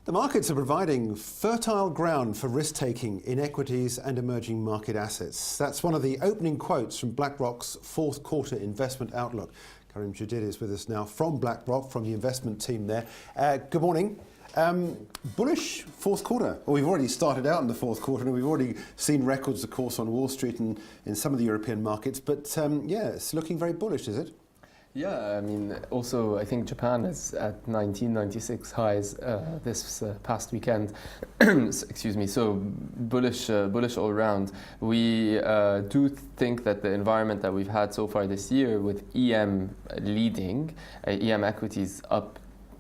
The markets are providing fertile ground for risk-taking in equities and emerging market assets. That's one of the opening quotes from BlackRock's fourth quarter investment outlook. Karim Chedid is with us now from BlackRock, from the investment team there. Good morning. Bullish fourth quarter. Well, we've already started out in the fourth quarter and we've already seen records, of course, on Wall Street and in some of the European markets. But yeah, it's looking very bullish, is it? Yeah, I mean, also I think Japan is at 1996 highs this past weekend. Excuse me. So bullish all around. We do think that the environment that we've had so far this year, with EM leading, EM equities up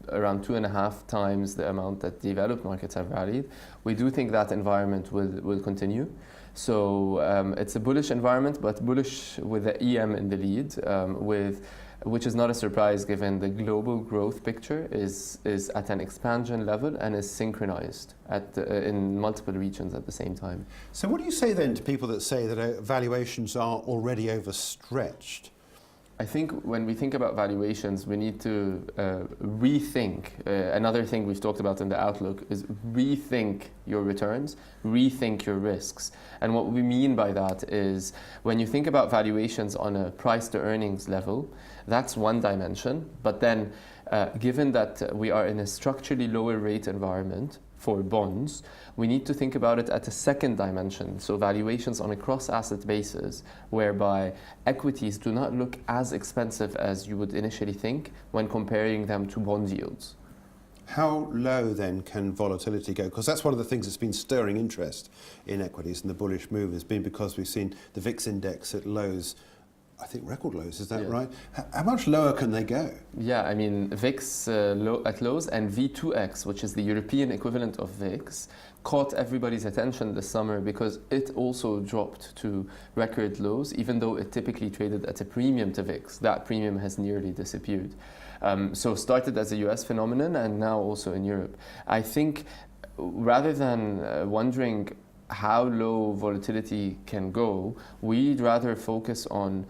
around 2.5 times the amount that developed markets have rallied, we do think that environment will continue. So it's a bullish environment, but bullish with the EM in the lead, which is not a surprise given the global growth picture is at an expansion level and is synchronized in multiple regions at the same time. So what do you say then to people that say that valuations are already overstretched? I think when we think about valuations, we need to rethink. Another thing we've talked about in the outlook is rethink your returns, rethink your risks. And what we mean by that is when you think about valuations on a price to earnings level, that's one dimension. But then given that we are in a structurally lower rate environment for bonds, we need to think about it at a second dimension. So valuations on a cross-asset basis, whereby equities do not look as expensive as you would initially think when comparing them to bond yields. How low then can volatility go? Because that's one of the things that's been stirring interest in equities, and the bullish move has been because we've seen the VIX index at lows, I think record lows, is that right? How much lower can they go? Yeah, I mean, VIX at lows and V2X, which is the European equivalent of VIX, caught everybody's attention this summer because it also dropped to record lows, even though it typically traded at a premium to VIX. That premium has nearly disappeared. So started as a US phenomenon and now also in Europe. I think rather than wondering how low volatility can go, we'd rather focus on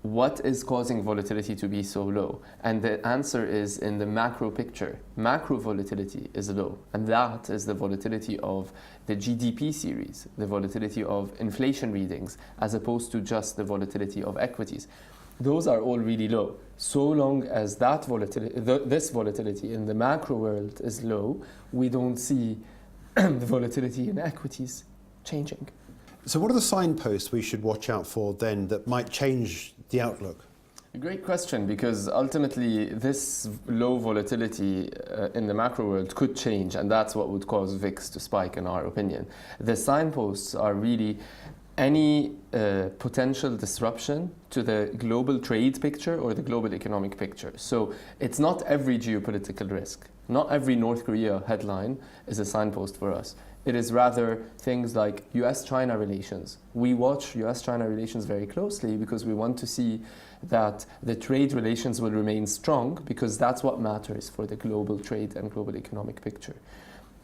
what is causing volatility to be so low? And the answer is in the macro picture. Macro volatility is low, and that is the volatility of the GDP series, the volatility of inflation readings, as opposed to just the volatility of equities. Those are all really low. So long as that volatility, this volatility in the macro world is low, we don't see the volatility in equities changing. So what are the signposts we should watch out for then that might change the outlook? A great question, because ultimately this low volatility in the macro world could change, and that's what would cause VIX to spike in our opinion. The signposts are really any potential disruption to the global trade picture or the global economic picture. So it's not every geopolitical risk. Not every North Korea headline is a signpost for us. It is rather things like US-China relations. We watch US-China relations very closely because we want to see that the trade relations will remain strong, because that's what matters for the global trade and global economic picture.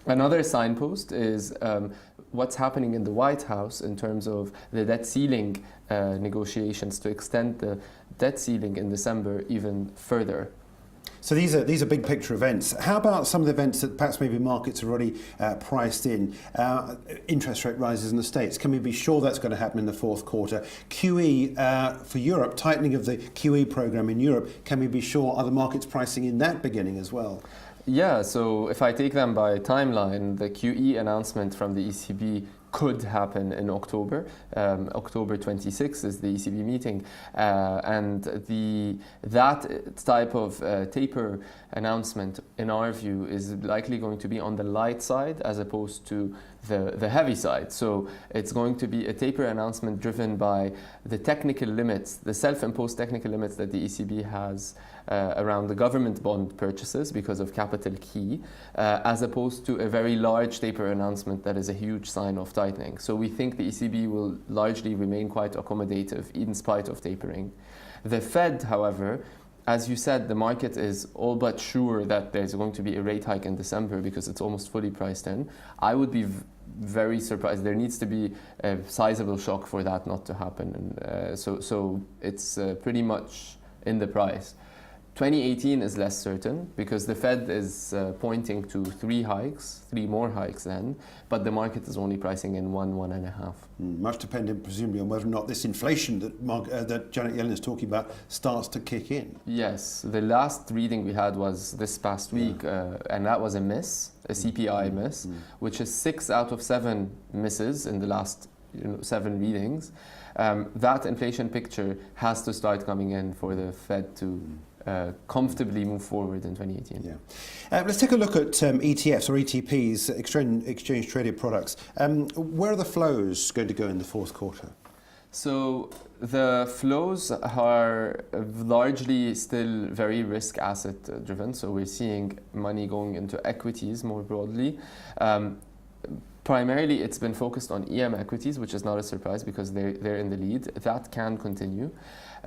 Another signpost is what's happening in the White House in terms of the debt ceiling negotiations to extend the debt ceiling in December even further. So these are big picture events. How about some of the events that perhaps maybe markets are already priced in? Interest rate rises in the States. Can we be sure that's going to happen in the fourth quarter? QE for Europe, tightening of the QE program in Europe. Can we be sure other markets pricing in that beginning as well? Yeah, so if I take them by timeline, the QE announcement from the ECB could happen in October. October 26 is the ECB meeting, and that type of taper announcement, in our view, is likely going to be on the light side as opposed to the heavy side. So it's going to be a taper announcement driven by the technical limits, the self-imposed technical limits that the ECB has around the government bond purchases because of capital key, as opposed to a very large taper announcement that is a huge sign of tightening. So we think the ECB will largely remain quite accommodative in spite of tapering. The Fed, however, as you said, the market is all but sure that there's going to be a rate hike in December because it's almost fully priced in. I would be very surprised. There needs to be a sizable shock for that not to happen. And so it's pretty much in the price. 2018 is less certain because the Fed is pointing to 3 more hikes then, but the market is only pricing in 1.5. Much dependent, presumably, on whether or not this inflation that Janet Yellen is talking about starts to kick in. Yes, the last reading we had was this past week, and that was a miss, a CPI miss, which is 6 out of 7 misses in the last 7 readings. That inflation picture has to start coming in for the Fed to comfortably move forward in 2018. Yeah. Let's take a look at ETFs or ETPs, exchange traded products. Where are the flows going to go in the fourth quarter? So the flows are largely still very risk asset driven. So we're seeing money going into equities more broadly. Primarily, it's been focused on EM equities, which is not a surprise because they're in the lead. That can continue.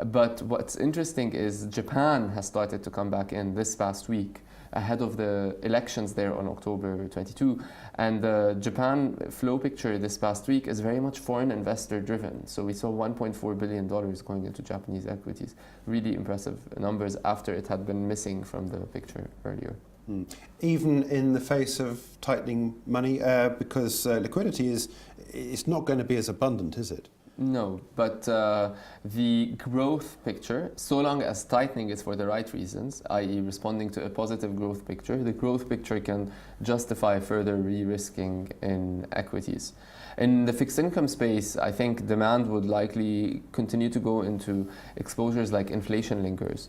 But what's interesting is Japan has started to come back in this past week ahead of the elections there on October 22. And the Japan flow picture this past week is very much foreign investor driven. So we saw $1.4 billion going into Japanese equities. Really impressive numbers after it had been missing from the picture earlier. Even in the face of tightening money, because liquidity it's not going to be as abundant, is it? No, but the growth picture, so long as tightening is for the right reasons, i.e. responding to a positive growth picture, the growth picture can justify further re-risking in equities. In the fixed income space, I think demand would likely continue to go into exposures like inflation linkers,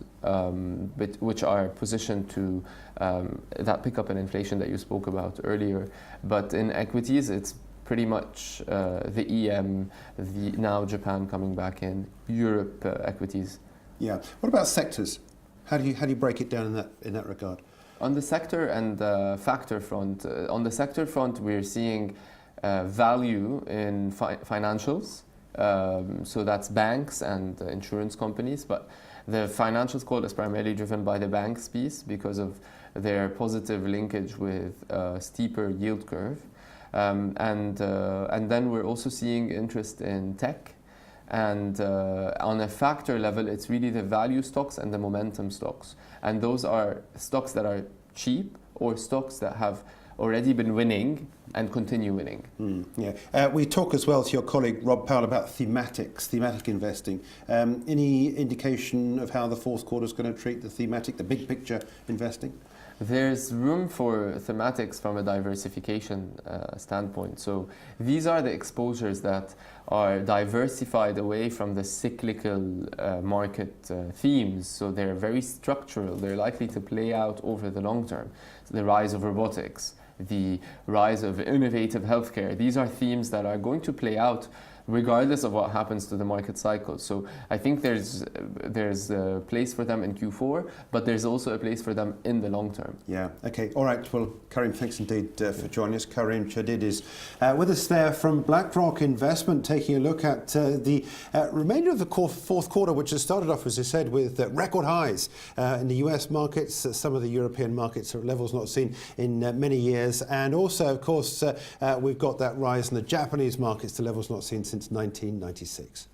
which are positioned to that pickup in inflation that you spoke about earlier. But in equities, it's pretty much the EM, now Japan coming back in, Europe equities. Yeah. What about sectors? How do you break it down in that regard? On the sector and factor front, on the sector front, we're seeing value in financials. So that's banks and insurance companies, but the financials call is primarily driven by the banks piece because of their positive linkage with a steeper yield curve. And then we're also seeing interest in tech. And on a factor level, it's really the value stocks and the momentum stocks. And those are stocks that are cheap or stocks that have already been winning and continue winning. We talk as well to your colleague Rob Powell about thematic investing. Any indication of how the fourth quarter is going to treat the big picture investing? There's room for thematics from a diversification standpoint. So these are the exposures that are diversified away from the cyclical market themes. So they're very structural. They're likely to play out over the long term. So the rise of robotics, the rise of innovative healthcare. These are themes that are going to play out regardless of what happens to the market cycle. So I think there's a place for them in Q4, but there's also a place for them in the long term. Yeah, okay. All right. Well, Karim, thanks indeed for joining us. Karim Chedid is with us there from BlackRock Investment, taking a look at the remainder of the fourth quarter, which has started off, as I said, with record highs in the US markets. Some of the European markets are at levels not seen in many years. And also, of course, we've got that rise in the Japanese markets to levels not seen since 1996.